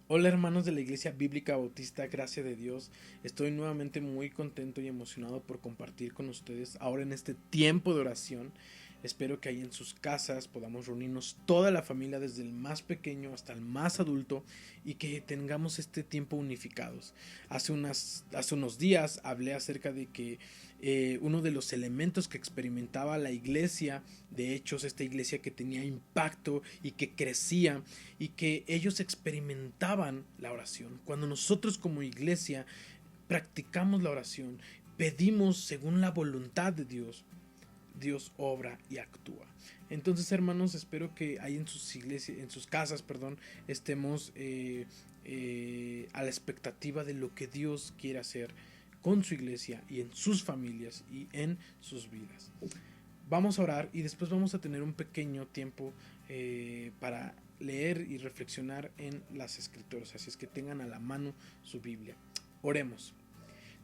Hola hermanos de la Iglesia Bíblica Bautista, gracia de Dios. Estoy nuevamente muy contento y emocionado por compartir con ustedes ahora en este tiempo de oración. Espero que ahí en sus casas podamos reunirnos toda la familia, desde el más pequeño hasta el más adulto, y que tengamos este tiempo unificados. Hace unos días hablé acerca de que uno de los elementos que experimentaba la iglesia, de hechos, esta iglesia que tenía impacto y que crecía, y que ellos experimentaban la oración. Cuando nosotros como iglesia practicamos la oración, pedimos según la voluntad de Dios, Dios obra y actúa. Entonces, hermanos, espero que ahí en sus iglesias, en sus casas, perdón, estemos a la expectativa de lo que Dios quiere hacer con su iglesia y en sus familias y en sus vidas. Vamos a orar y después vamos a tener un pequeño tiempo para leer y reflexionar en las escrituras. Así es que tengan a la mano su Biblia. Oremos.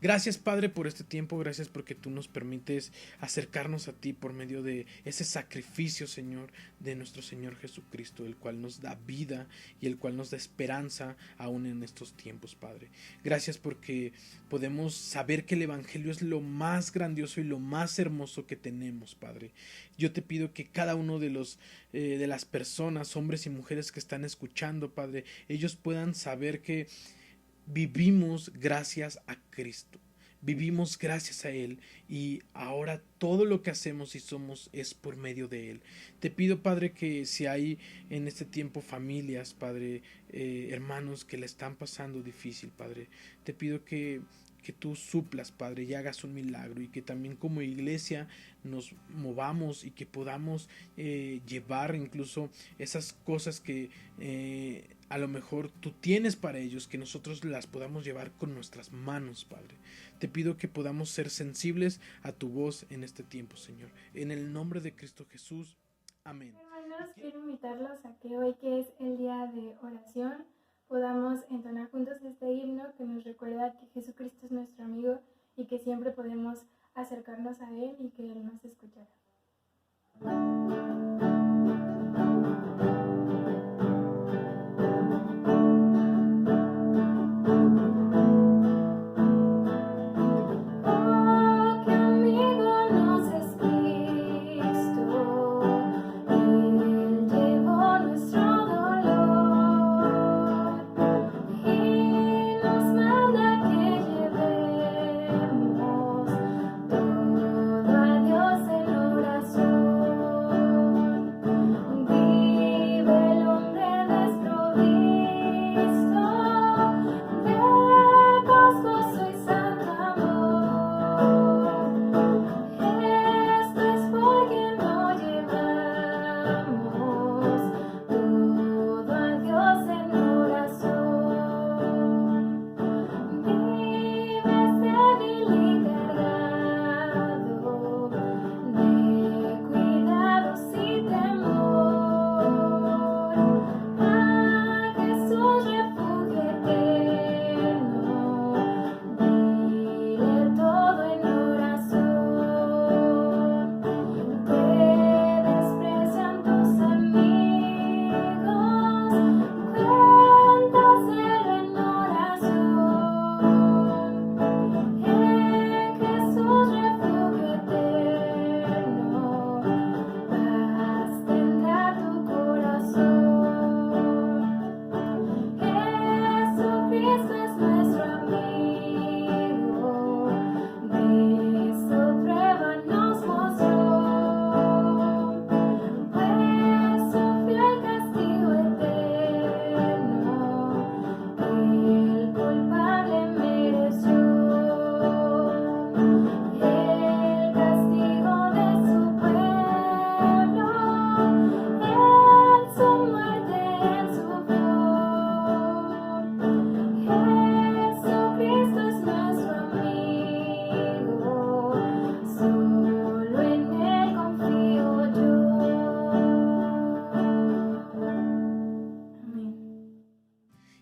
Gracias, Padre, por este tiempo. Gracias porque tú nos permites acercarnos a ti por medio de ese sacrificio, Señor, de nuestro Señor Jesucristo, el cual nos da vida y el cual nos da esperanza aún en estos tiempos, Padre. Gracias porque podemos saber que el Evangelio es lo más grandioso y lo más hermoso que tenemos, Padre. Yo te pido que cada uno de las personas, hombres y mujeres que están escuchando, Padre, ellos puedan saber que vivimos gracias a Cristo. Vivimos gracias a Él y ahora todo lo que hacemos y somos es por medio de Él. Te pido, Padre, que si hay en este tiempo familias, Padre, hermanos que le están pasando difícil, Padre, te pido que tú suplas, Padre, y hagas un milagro, y que también como iglesia nos movamos y que podamos llevar incluso esas cosas que a lo mejor tú tienes para ellos, que nosotros las podamos llevar con nuestras manos, Padre. Te pido que podamos ser sensibles a tu voz en este tiempo, Señor. En el nombre de Cristo Jesús. Amén. Hermanos, quiero invitarlos a que hoy, que es el día de oración, podamos entonar juntos este himno que nos recuerda que Jesucristo es nuestro amigo y que siempre podemos acercarnos a Él y que Él nos escuchará.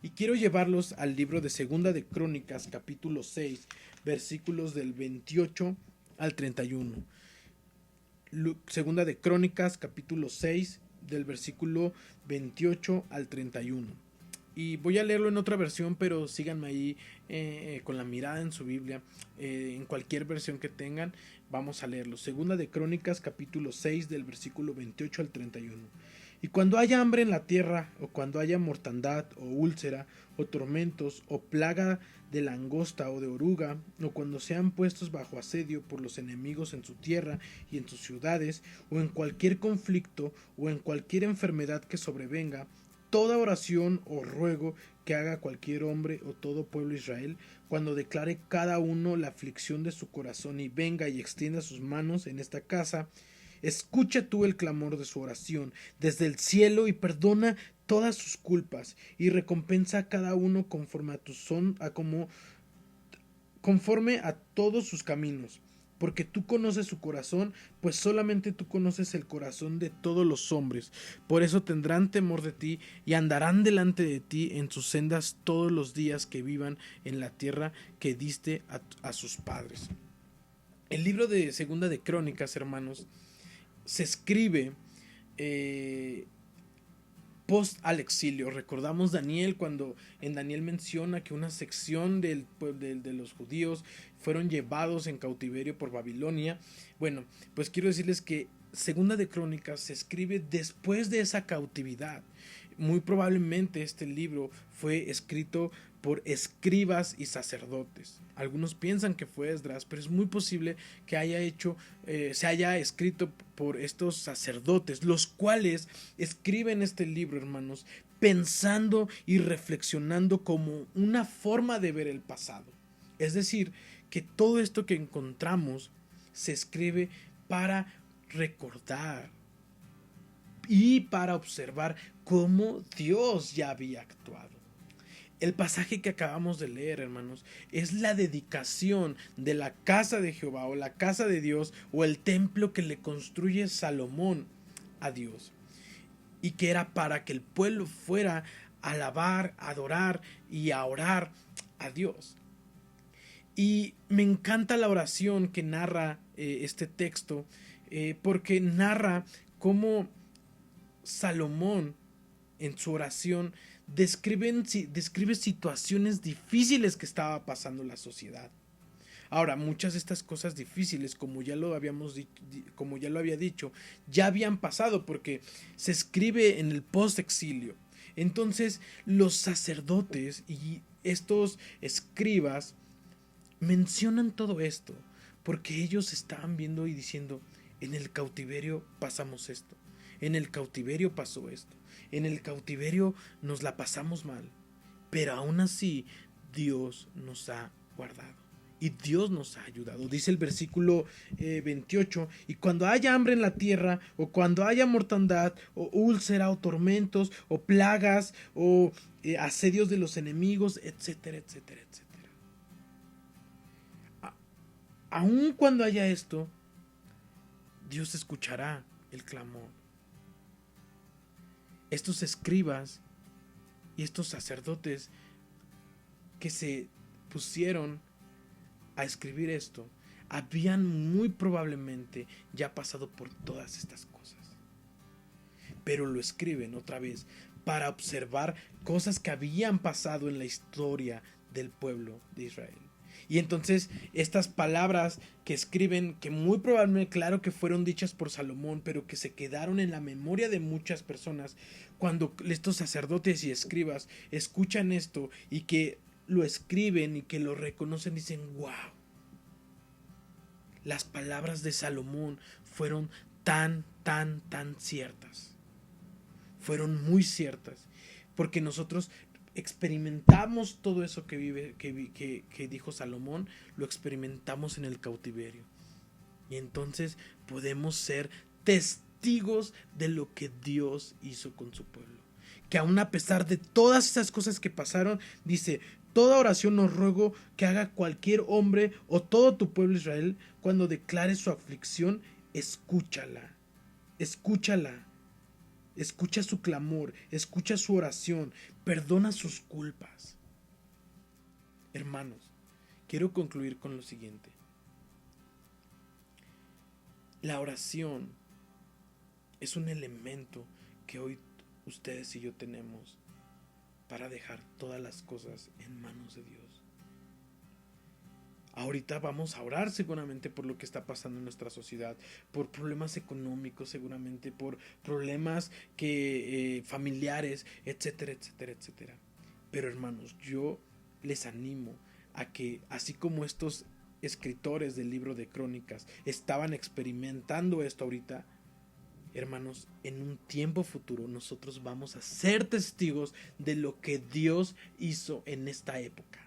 Y quiero llevarlos al libro de Segunda de Crónicas, capítulo 6, versículos del 28 al 31. Segunda de Crónicas, capítulo 6, del versículo 28 al 31. Y voy a leerlo en otra versión, pero síganme ahí con la mirada en su Biblia. En cualquier versión que tengan, vamos a leerlo. Segunda de Crónicas, capítulo 6, del versículo 28 al 31. Y cuando haya hambre en la tierra, o cuando haya mortandad, o úlcera, o tormentos, o plaga de langosta o de oruga, o cuando sean puestos bajo asedio por los enemigos en su tierra y en sus ciudades, o en cualquier conflicto, o en cualquier enfermedad que sobrevenga, toda oración o ruego que haga cualquier hombre o todo pueblo de Israel, cuando declare cada uno la aflicción de su corazón y venga y extienda sus manos en esta casa, escucha tú el clamor de su oración desde el cielo y perdona todas sus culpas y recompensa a cada uno conforme conforme a todos sus caminos. Porque tú conoces su corazón, pues solamente tú conoces el corazón de todos los hombres. Por eso tendrán temor de ti y andarán delante de ti en sus sendas todos los días que vivan en la tierra que diste a sus padres. El libro de Segunda de Crónicas, hermanos, se escribe post al exilio. Recordamos Daniel, cuando en Daniel menciona que una sección de los judíos fueron llevados en cautiverio por Babilonia. Bueno, pues quiero decirles que Segunda de Crónicas se escribe después de esa cautividad. Muy probablemente este libro fue escrito por escribas y sacerdotes. Algunos piensan que fue Esdras, pero es muy posible que se haya escrito por estos sacerdotes, los cuales escriben este libro, hermanos, pensando y reflexionando como una forma de ver el pasado. Es decir, que todo esto que encontramos se escribe para recordar y para observar cómo Dios ya había actuado. El pasaje que acabamos de leer, hermanos, es la dedicación de la casa de Jehová o la casa de Dios o el templo que le construye Salomón a Dios. Y que era para que el pueblo fuera a alabar, a adorar y a orar a Dios. Y me encanta la oración que narra este texto, porque narra cómo Salomón en su oración describe situaciones difíciles que estaba pasando la sociedad. Ahora, muchas de estas cosas difíciles, como ya lo había dicho, ya habían pasado porque se escribe en el post-exilio. Entonces, los sacerdotes y estos escribas mencionan todo esto porque ellos estaban viendo y diciendo: en el cautiverio pasamos esto, en el cautiverio pasó esto, en el cautiverio nos la pasamos mal, pero aún así Dios nos ha guardado y Dios nos ha ayudado. Dice el versículo 28: y cuando haya hambre en la tierra, o cuando haya mortandad, o úlcera, o tormentos, o plagas, o asedios de los enemigos, etcétera, etcétera, etcétera. Aun cuando haya esto, Dios escuchará el clamor. Estos escribas y estos sacerdotes que se pusieron a escribir esto habían muy probablemente ya pasado por todas estas cosas, pero lo escriben otra vez para observar cosas que habían pasado en la historia del pueblo de Israel. Y entonces estas palabras que escriben, que muy probablemente, claro que fueron dichas por Salomón, pero que se quedaron en la memoria de muchas personas, cuando estos sacerdotes y escribas escuchan esto y que lo escriben y que lo reconocen, dicen: wow, las palabras de Salomón fueron tan ciertas. Fueron muy ciertas, porque nosotros experimentamos todo eso que dijo Salomón, lo experimentamos en el cautiverio. Y entonces podemos ser testigos de lo que Dios hizo con su pueblo. Que aún a pesar de todas esas cosas que pasaron, dice: toda oración os ruego que haga cualquier hombre o todo tu pueblo Israel, cuando declare su aflicción, escúchala. Escúchala. Escucha su clamor, escucha su oración, perdona sus culpas. Hermanos, quiero concluir con lo siguiente. La oración es un elemento que hoy ustedes y yo tenemos para dejar todas las cosas en manos de Dios. Ahorita vamos a orar seguramente por lo que está pasando en nuestra sociedad, por problemas económicos seguramente, por problemas familiares, etcétera, etcétera, etcétera. Pero hermanos, yo les animo a que, así como estos escritores del libro de Crónicas estaban experimentando esto ahorita, hermanos, en un tiempo futuro nosotros vamos a ser testigos de lo que Dios hizo en esta época.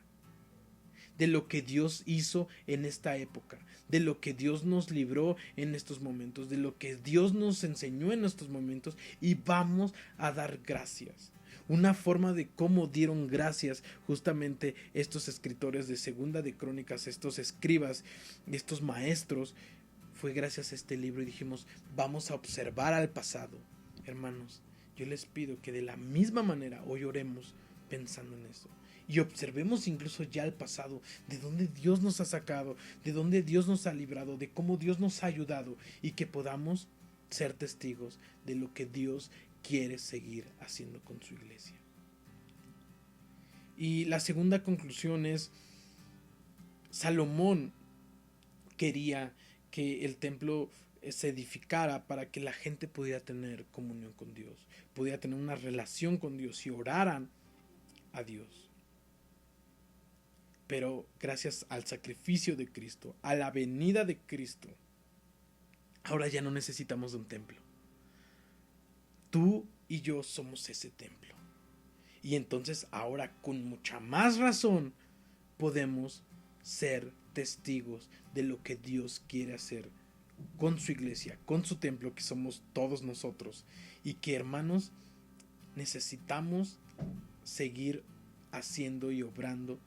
De lo que Dios hizo en esta época, de lo que Dios nos libró en estos momentos, de lo que Dios nos enseñó en estos momentos, y vamos a dar gracias. Una forma de cómo dieron gracias justamente estos escritores de Segunda de Crónicas, estos escribas, estos maestros, fue gracias a este libro, y dijimos, vamos a observar al pasado. Hermanos, yo les pido que de la misma manera hoy oremos pensando en eso. Y observemos incluso ya el pasado, de dónde Dios nos ha sacado, de dónde Dios nos ha librado, de cómo Dios nos ha ayudado, y que podamos ser testigos de lo que Dios quiere seguir haciendo con su iglesia. Y la segunda conclusión es, Salomón quería que el templo se edificara para que la gente pudiera tener comunión con Dios, pudiera tener una relación con Dios y oraran a Dios. Pero gracias al sacrificio de Cristo, a la venida de Cristo, ahora ya no necesitamos de un templo. Tú y yo somos ese templo. Y entonces ahora con mucha más razón podemos ser testigos de lo que Dios quiere hacer con su iglesia, con su templo, que somos todos nosotros. Y que, hermanos, necesitamos seguir haciendo y obrando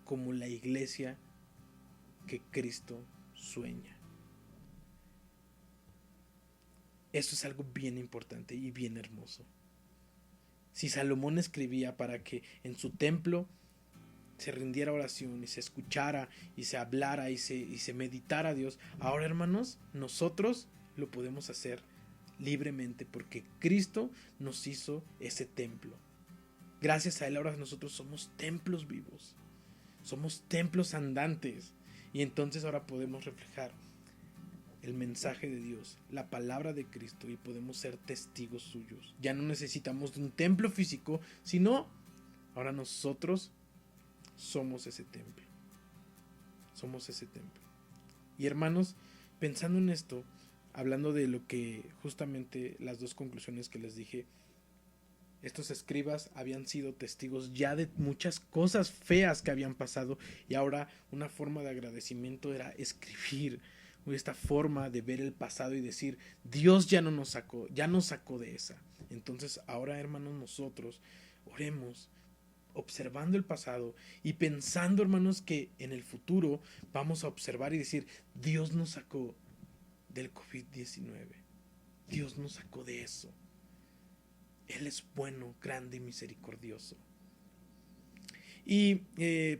como la iglesia que Cristo sueña. Eso es algo bien importante y bien hermoso. Si Salomón escribía para que en su templo se rindiera oración y se escuchara y se hablara y se meditara a Dios, ahora, hermanos, nosotros lo podemos hacer libremente porque Cristo nos hizo ese templo. Gracias a Él ahora nosotros somos templos vivos. Somos templos andantes, y entonces ahora podemos reflejar el mensaje de Dios, la palabra de Cristo, y podemos ser testigos suyos. Ya no necesitamos de un templo físico, sino ahora nosotros somos ese templo. Somos ese templo. Y hermanos, pensando en esto, hablando de lo que justamente las dos conclusiones que les dije, estos escribas habían sido testigos ya de muchas cosas feas que habían pasado, y ahora una forma de agradecimiento era escribir, esta forma de ver el pasado y decir, Dios ya nos sacó de esa. Entonces ahora, hermanos, nosotros oremos observando el pasado y pensando, hermanos, que en el futuro vamos a observar y decir, Dios nos sacó del COVID-19, Dios nos sacó de eso. Él es bueno, grande y misericordioso. Y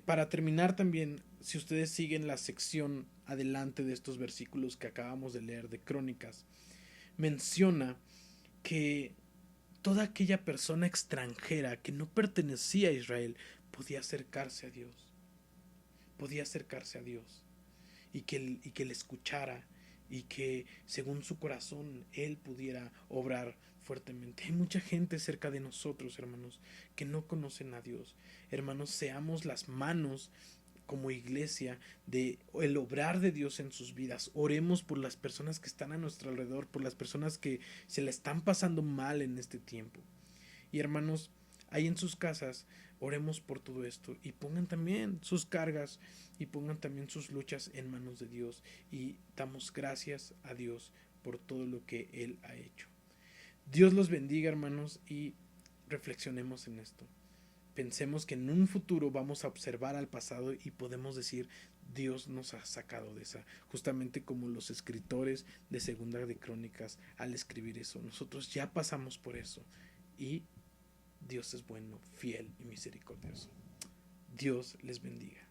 para terminar también, si ustedes siguen la sección adelante de estos versículos que acabamos de leer de Crónicas, menciona que toda aquella persona extranjera que no pertenecía a Israel podía acercarse a Dios. Podía acercarse a Dios y que le escuchara, y que según su corazón Él pudiera obrar fuertemente. Hay mucha gente cerca de nosotros, hermanos, que no conocen a Dios. Hermanos, seamos las manos como iglesia de el obrar de Dios en sus vidas. Oremos por las personas que están a nuestro alrededor, por las personas que se la están pasando mal en este tiempo. Y hermanos, ahí en sus casas, oremos por todo esto, y pongan también sus cargas y pongan también sus luchas en manos de Dios, y damos gracias a Dios por todo lo que Él ha hecho. Dios los bendiga, hermanos, y reflexionemos en esto. Pensemos que en un futuro vamos a observar al pasado y podemos decir, Dios nos ha sacado de esa, justamente como los escritores de Segunda de Crónicas al escribir eso. Nosotros ya pasamos por eso, y Dios es bueno, fiel y misericordioso. Dios les bendiga.